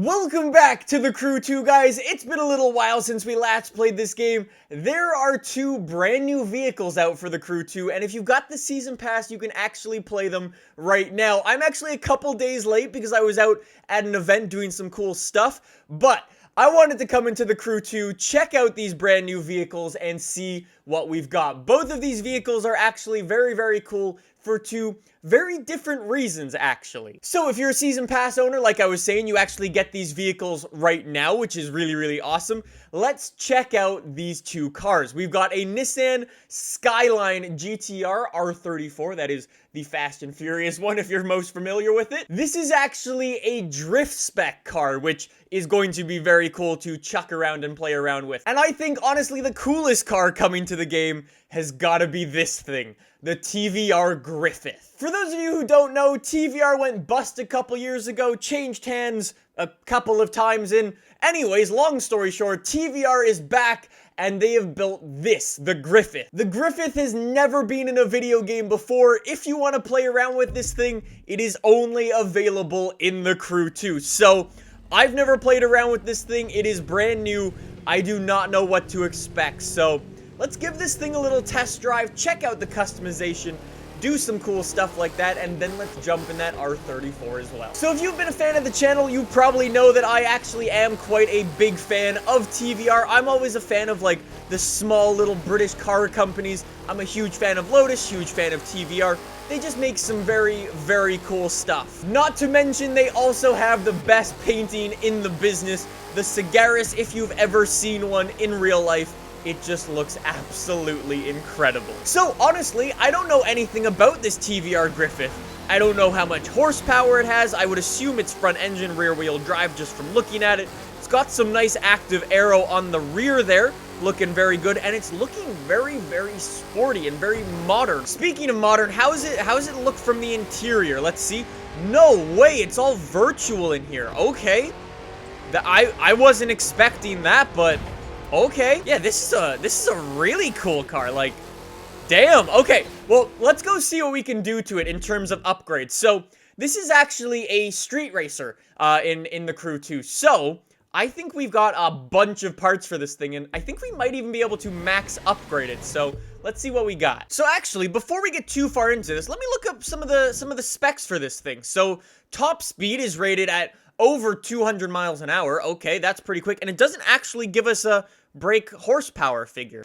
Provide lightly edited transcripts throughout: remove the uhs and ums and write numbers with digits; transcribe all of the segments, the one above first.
Welcome back to the Crew 2, guys. It's been a little while since we last played this game. There are two brand new vehicles out for the Crew 2, and if you've got the Season Pass, you can actually play them right now. I'm actually a couple days late because I was out at an event doing some cool stuff, but I wanted to come into the Crew 2, check out these brand new vehicles, and see what we've got. Both of these vehicles are actually very, very cool for two very different reasons, actually. So if you're a Season Pass owner, like I was saying, you actually get these vehicles right now, which is really, really awesome. Let's check out these two cars. We've got a Nissan Skyline GTR R34, that is the Fast and Furious one if you're most familiar with it. This is actually a drift spec car, which is going to be very cool to chuck around and play around with. And I think, honestly, the coolest car coming to the game has gotta be this thing, the TVR Griffith. For those of you who don't know, TVR went bust a couple years ago, changed hands a couple of times, and anyways, long story short, TVR is back, and they have built this, the Griffith. The Griffith has never been in a video game before. If you want to play around with this thing, it is only available in the Crew 2. So, I've never played around with this thing. It is brand new. I do not know what to expect, so let's give this thing a little test drive, check out the customization, do some cool stuff like that, and then let's jump in that R34 as well. So if you've been a fan of the channel, you probably know that I actually am quite a big fan of TVR. I'm always a fan of, like, the small little British car companies. I'm a huge fan of Lotus, huge fan of TVR. They just make some very, very cool stuff. Not to mention, they also have the best painting in the business. The Sagaris, if you've ever seen one in real life, it just looks absolutely incredible. So, honestly, I don't know anything about this TVR Griffith. I don't know how much horsepower it has. I would assume it's front engine, rear wheel drive just from looking at it. It's got some nice active aero on the rear there, looking very good, and it's looking very, very sporty and very modern. Speaking of modern, how does it look from the interior? Let's see. No way, it's all virtual in here. Okay. I wasn't expecting that, but okay. Yeah, this is a really cool car. Like, damn. Okay, well, let's go see what we can do to it in terms of upgrades. So, this is actually a street racer in the Crew 2. So, I think we've got a bunch of parts for this thing, and I think we might even be able to max upgrade it. So, let's see what we got. So, actually, before we get too far into this, let me look up some of the specs for this thing. So, top speed is rated at over 200 miles an hour. Okay, that's pretty quick, and it doesn't actually give us a brake horsepower figure.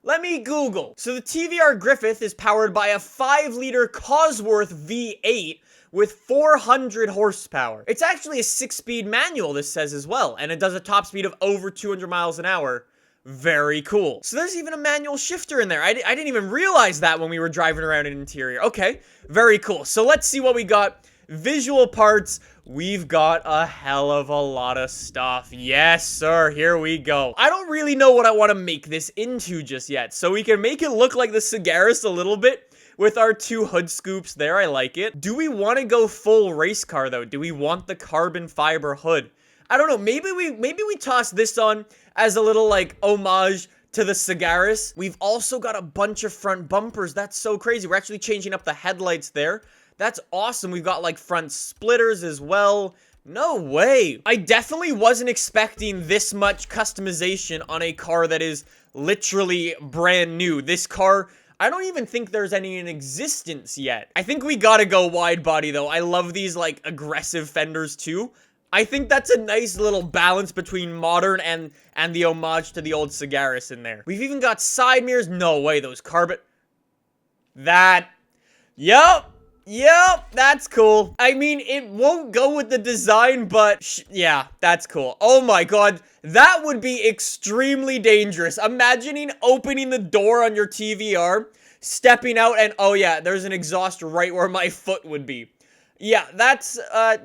Let me Google. So the TVR Griffith is powered by a 5-liter Cosworth V8 with 400 horsepower. It's actually a 6-speed manual, this says as well, and it does a top speed of over 200 miles an hour. Very cool. So there's even a manual shifter in there. I didn't even realize that when we were driving around in interior. Okay, very cool. So let's see what we got. Visual parts, we've got a hell of a lot of stuff. Yes, sir, here we go. I don't really know what I want to make this into just yet, so we can make it look like the Sagaris a little bit with our two hood scoops there. I like it. Do we want to go full race car, though? Do we want the carbon fiber hood? I don't know. Maybe we toss this on as a little, like, homage to the Sagaris. We've also got a bunch of front bumpers. That's so crazy. We're actually changing up the headlights there. That's awesome. We've got, like, front splitters as well. No way. I definitely wasn't expecting this much customization on a car that is literally brand new. This car, I don't even think there's any in existence yet. I think we gotta go wide body, though. I love these, like, aggressive fenders, too. I think that's a nice little balance between modern and the homage to the old Sagaris in there. We've even got side mirrors. No way, those carbon... Yep, that's cool. I mean, it won't go with the design, but yeah, that's cool. Oh my god, that would be extremely dangerous. Imagining opening the door on your TVR, stepping out, and oh yeah, there's an exhaust right where my foot would be. Yeah, that's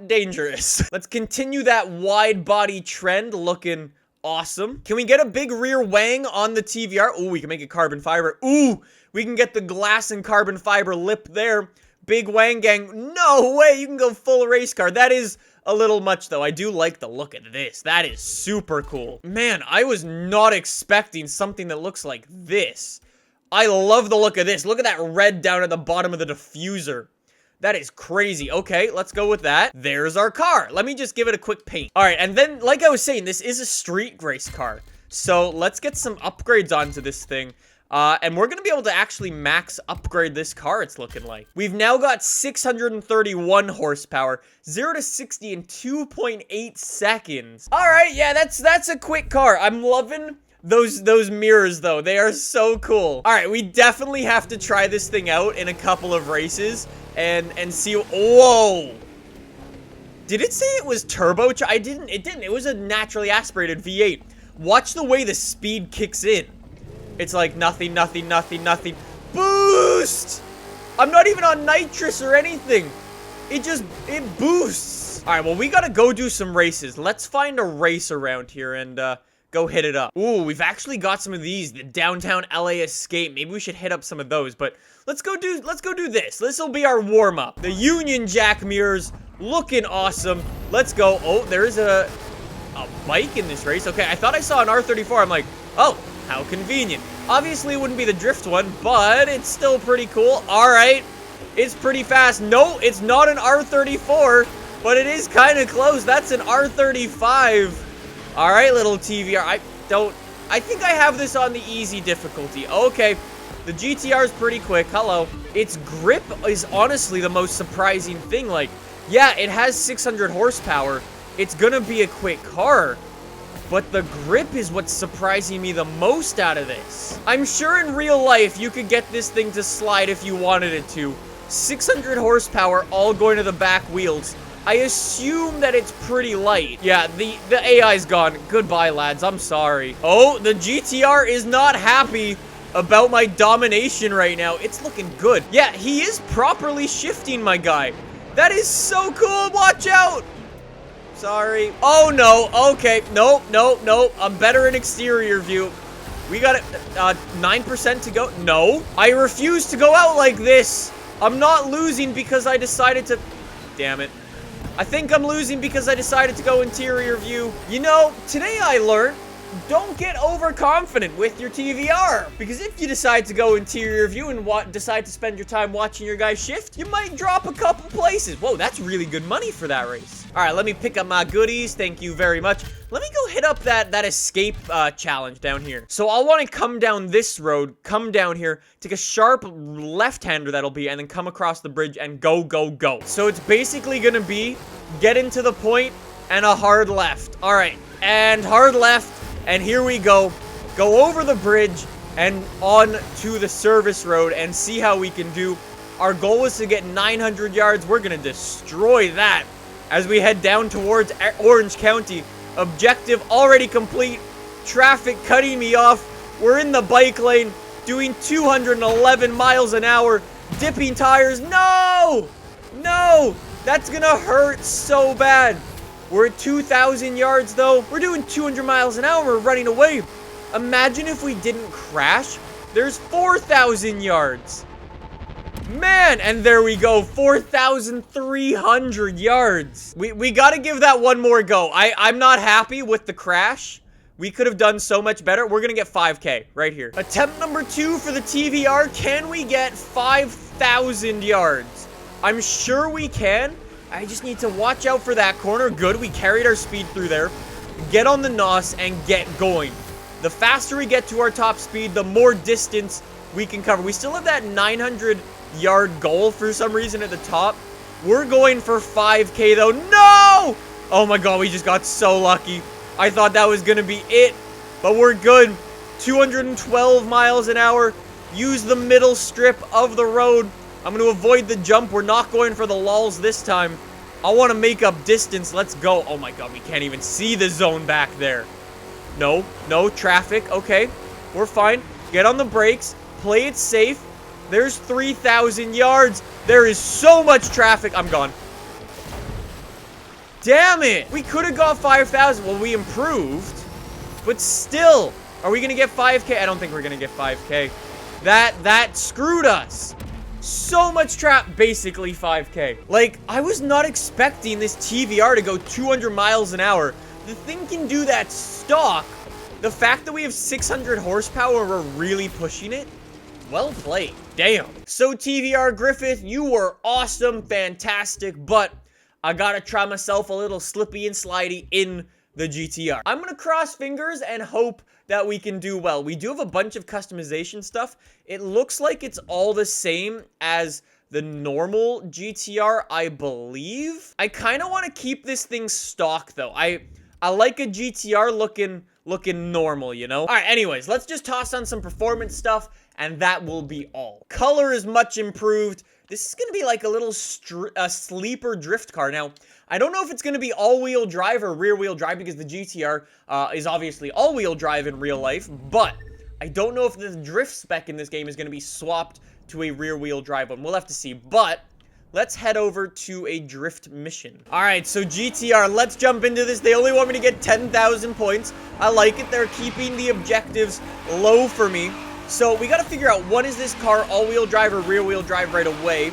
dangerous. Let's continue that wide body trend, looking awesome. Can we get a big rear wang on the TVR? Ooh, we can make it carbon fiber. Ooh, we can get the glass and carbon fiber lip there. Big wang gang. No way, you can go full race car. That is a little much, though. I do like the look of this. That is super cool. Man, I was not expecting something that looks like this. I love the look of this. Look at that red down at the bottom of the diffuser. That is crazy. Okay, let's go with that. There's our car. Let me just give it a quick paint. All right, and then, like I was saying, this is a street race car. So let's get some upgrades onto this thing. And we're going to be able to actually max upgrade this car, it's looking like. We've now got 631 horsepower, 0 to 60 in 2.8 seconds. All right, yeah, that's a quick car. I'm loving those mirrors, though. They are so cool. All right, we definitely have to try this thing out in a couple of races and see. Whoa. Did it say it was turbo? It didn't. It was a naturally aspirated V8. Watch the way the speed kicks in. It's like nothing, nothing, nothing, nothing. Boost! I'm not even on nitrous or anything. It boosts. All right, well, we gotta go do some races. Let's find a race around here and go hit it up. Ooh, we've actually got some of these. The downtown LA Escape. Maybe we should hit up some of those, but let's go do this. This'll be our warm-up. The Union Jack mirrors looking awesome. Let's go. Oh, there's a bike in this race. Okay, I thought I saw an R34. I'm like, oh, how convenient. Obviously, it wouldn't be the drift one, but it's still pretty cool. All right. It's pretty fast. No, it's not an R34, but it is kind of close. That's an R35. All right, little TVR. I think I have this on the easy difficulty. Okay. The GTR is pretty quick. Hello. Its grip is honestly the most surprising thing. Like, yeah, it has 600 horsepower. It's gonna be a quick car. But the grip is what's surprising me the most out of this. I'm sure in real life you could get this thing to slide if you wanted it to. 600 horsepower all going to the back wheels. I assume that it's pretty light. Yeah, the AI's gone. Goodbye, lads. I'm sorry. Oh, the GTR is not happy about my domination right now. It's looking good. Yeah, he is properly shifting, my guy. That is so cool. Watch out. Sorry. Oh, no. Okay. Nope, nope, nope. I'm better in exterior view. We got it. 9% to go. No. I refuse to go out like this. I'm not losing because I decided to... Damn it. I think I'm losing because I decided to go interior view. You know, today I learned, don't get overconfident with your TVR. Because if you decide to go interior view and decide to spend your time watching your guys shift, you might drop a couple places. Whoa, that's really good money for that race. All right, let me pick up my goodies. Thank you very much. Let me go hit up that escape challenge down here. So I'll want to come down this road, come down here, take a sharp left-hander that'll be, and then come across the bridge and go, go, go. So it's basically going to be get into the point and a hard left. All right, and hard left. And here we go. Go over the bridge and on to the service road and see how we can do. Our goal was to get 900 yards. We're going to destroy that as we head down towards Orange County. Objective already complete. Traffic cutting me off. We're in the bike lane doing 211 miles an hour. Dipping tires. No! No! That's going to hurt so bad. We're at 2,000 yards, though. We're doing 200 miles an hour. We're running away. Imagine if we didn't crash. There's 4,000 yards. Man, and there we go. 4,300 yards. We got to give that one more go. I'm not happy with the crash. We could have done so much better. We're going to get 5K right here. Attempt number 2 for the TVR. Can we get 5,000 yards? I'm sure we can. I just need to watch out for that corner. Good, we carried our speed through there. Get on the NOS and get going. The faster we get to our top speed, the more distance we can cover. We still have that 900-yard goal for some reason at the top. We're going for 5K, though. No! Oh, my God, we just got so lucky. I thought that was going to be it, but we're good. 212 miles an hour. Use the middle strip of the road. I'm going to avoid the jump. We're not going for the lulls this time. I want to make up distance. Let's go. Oh my God, we can't even see the zone back there. No, no traffic. Okay, we're fine. Get on the brakes. Play it safe. There's 3,000 yards. There is so much traffic. I'm gone. Damn it. We could have got 5,000. Well, we improved. But still, are we going to get 5K? I don't think we're going to get 5K. That screwed us. So much basically 5K. Like, I was not expecting this TVR to go 200 miles an hour. The thing can do that stock. The fact that we have 600 horsepower, we're really pushing it. Well played. Damn. So TVR Griffith, you were awesome, fantastic, but I gotta try myself a little slippy and slidey in the GTR. I'm gonna cross fingers and hope that we can do well. We do have a bunch of customization stuff. It looks like it's all the same as the normal GTR, I believe. I kind of want to keep this thing stock, though. I like a GTR looking normal, you know? All right, anyways, let's just toss on some performance stuff, and that will be all. Color is much improved. This is going to be like a little sleeper drift car. Now, I don't know if it's going to be all-wheel drive or rear-wheel drive because the GTR is obviously all-wheel drive in real life, but I don't know if the drift spec in this game is going to be swapped to a rear-wheel drive one. We'll have to see, but let's head over to a drift mission. All right, so GTR, let's jump into this. They only want me to get 10,000 points. I like it. They're keeping the objectives low for me. So we got to figure out, what is this car, all-wheel drive or rear-wheel drive right away?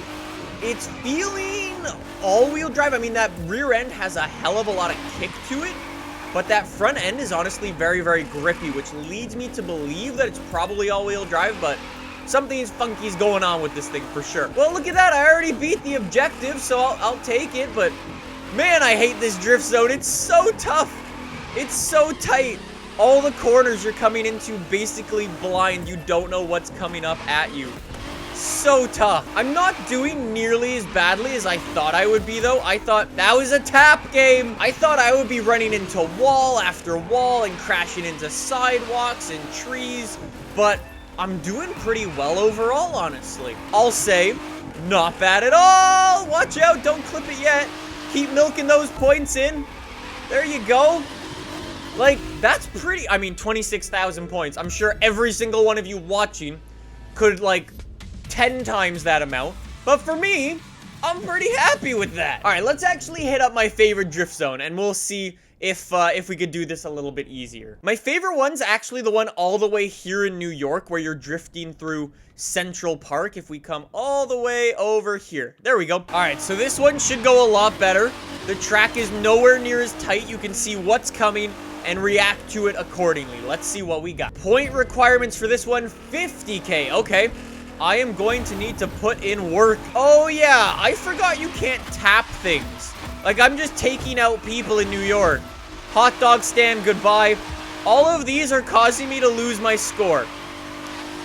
It's feeling all-wheel drive. I mean, that rear end has a hell of a lot of kick to it, but that front end is honestly very, very grippy, which leads me to believe that it's probably all-wheel drive, but something funky's going on with this thing for sure. Well, look at that. I already beat the objective, so I'll take it, but man, I hate this drift zone. It's so tough. It's so tight. All the corners you're coming into basically blind. You don't know what's coming up at you. So tough. I'm not doing nearly as badly as I thought I would be, though. I thought that was a tap game. I thought I would be running into wall after wall and crashing into sidewalks and trees, but I'm doing pretty well overall, honestly. I'll say, not bad at all. Watch out, don't clip it yet. Keep milking those points in. There you go. Like, that's pretty, I mean, 26,000 points. I'm sure every single one of you watching could, like, 10 times that amount. But for me, I'm pretty happy with that. All right, let's actually hit up my favorite drift zone, and we'll see if we could do this a little bit easier. My favorite one's actually the one all the way here in New York, where you're drifting through Central Park. If we come all the way over here. There we go. All right, so this one should go a lot better. The track is nowhere near as tight. You can see what's coming and react to it accordingly. Let's see what we got. Point requirements for this one, 50K. Okay. I am going to need to put in work. Oh yeah, I forgot you can't tap things. Like, I'm just taking out people in New York. Hot dog stand, goodbye. All of these are causing me to lose my score.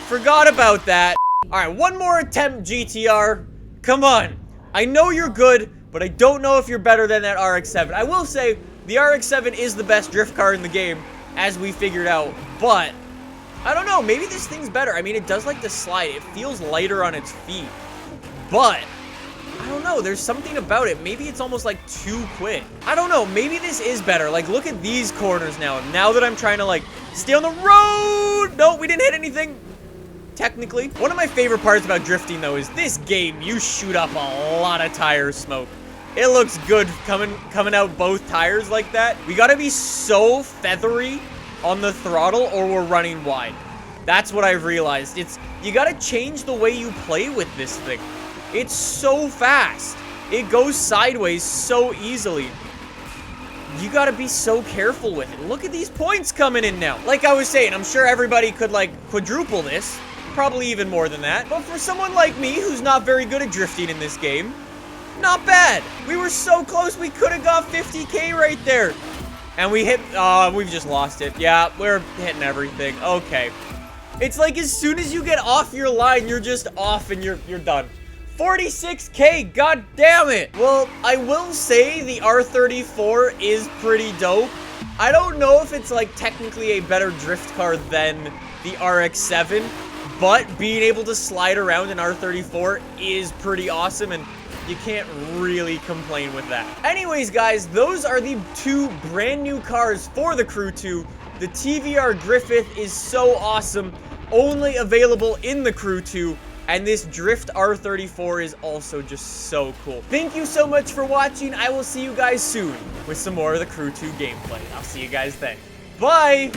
Forgot about that. All right, one more attempt, GTR. Come on. I know you're good, but I don't know if you're better than that RX-7. I will say, the RX-7 is the best drift car in the game, as we figured out, but I don't know, maybe this thing's better. I mean, it does like to slide. It feels lighter on its feet, but I don't know. There's something about it. Maybe it's almost like too quick. I don't know. Maybe this is better. Like, look at these corners now. Now that I'm trying to, like, stay on the road. No, we didn't hit anything. Technically. One of my favorite parts about drifting, though, is this game, you shoot up a lot of tire smoke. It looks good coming out both tires like that. We gotta be so feathery on the throttle or we're running wide. That's what I've realized. You gotta change the way you play with this thing. It's so fast. It goes sideways so easily. You gotta be so careful with it. Look at these points coming in now. Like I was saying, I'm sure everybody could, like, quadruple this. Probably even more than that. But for someone like me who's not very good at drifting in this game, not bad. We were so close. We could have got 50K right there. And we hit, we've just lost it. Yeah, we're hitting everything. Okay. It's like as soon as you get off your line, you're just off and you're done. 46K, god damn it. Well, I will say the R34 is pretty dope. I don't know if it's like technically a better drift car than the RX-7, but being able to slide around an R34 is pretty awesome, and you can't really complain with that. Anyways, guys, those are the two brand new cars for the Crew 2. The TVR Griffith is so awesome, only available in the Crew 2, and this Drift R34 is also just so cool. Thank you so much for watching. I will see you guys soon with some more of the Crew 2 gameplay. I'll see you guys then. Bye!